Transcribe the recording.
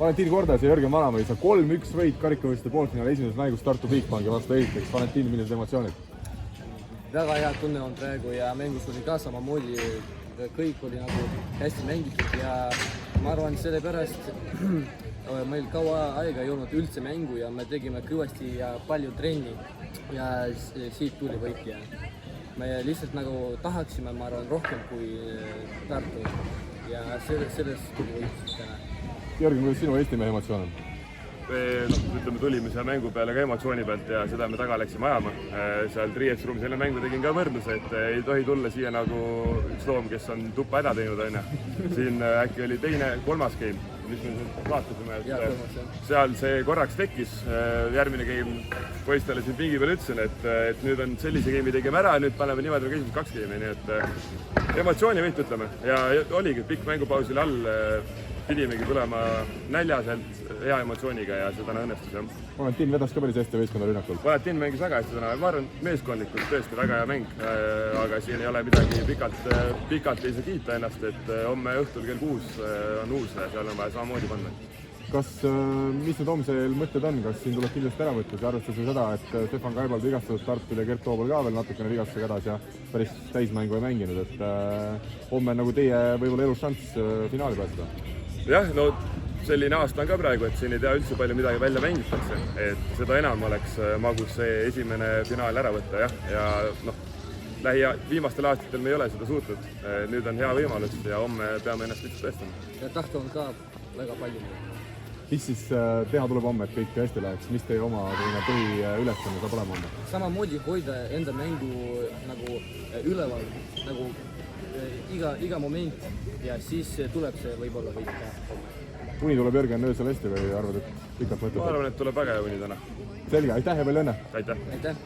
Valentin Kordas ja Jörgen Vanamägi saab 3-1 võit karikavõistluste poolfinaali esimeses mängus Tartu Bigbanki vastu esiteks. Valentin, millised emotsioonid? Väga hea tunne on praegu ja mängus oli ka samamoodi. Kõik oli nagu hästi mängitud ja ma arvan, sellepärast meil kaua aega ei olnud üldse mängu ja me tegime kõvasti ja palju trenni ja siit tuli võit ja me lihtsalt nagu tahaksime, ma arvan, rohkem kui Tartu ja sellest tuli võit täna. Jörgen, kuidas sinu Eesti mehe emotsioon on? Ütleme, tulime seal mängu peale ka emotsiooni pealt ja seda me taga läksime ajama. Seal riietusruumis enne mängu tegin ka võrdluse, et ei tohi tulla siia nagu üks loom, kes on tuppa häda teinud. Siin äkki oli kolmas game, mis me vaatasime, et seal see korraks tekkis. Järgmine game poistele siin pingi peal ütlesin, et nüüd on sellise game'i tegime ära, nüüd paneme niimoodi ka esimesed 2 game'i, nii et emotsiooni võit ütleme. Ja oligi pikk mängupausil all, pidimegi tulema näljaselt hea emotsiooniga ja seda õnnestus jah. Valentin vedas ka päris hästi võistkonna rünnakul. Valentin mängis väga hästi täna, ma arvan, meeskondlikult tõesti väga hea mäng, aga siin ei ole midagi pikalt ei saa kiita ennast, et homme õhtul kell 6 on uus ja seal on vaja samamoodi panna. Mis nüüd homsel mõtted on, kas siin tuleb kindlasti ära võtta, arvestades seda, et Stefan Kaibald vigastatud Tartul ja Gert Toobal ka veel natukene vigastusega edasi ja päris täismängu ei mänginud, et homme nagu teie võib-olla elus šanss finaali pääseda? Jah, no selline aasta on ka praegu, et siin ei tea üldse palju midagi välja mängitakse, et seda enam oleks magus see esimene finaal ära võtta jah, ja viimastel aastatel me ei ole seda suutnud. Nüüd on hea võimalus ja homme peame ennast lihtsalt tõestama. Ja tahtu on ka väga palju. Mis siis teha tuleb homme, et kõik hästi läheks? Mis teie oma põhiülesanne saab olema homme? Samamoodi hoida enda mängu nagu üleval, nagu iga moment ja siis tuleb see võib-olla võit ka. Uni tuleb Jörgen öösel hästi või arvad, et pikalt mõtled? Ma arvan, et tuleb väga hea uni täna. Selge, aitäh ja palju õnne! Aitäh! Aitäh!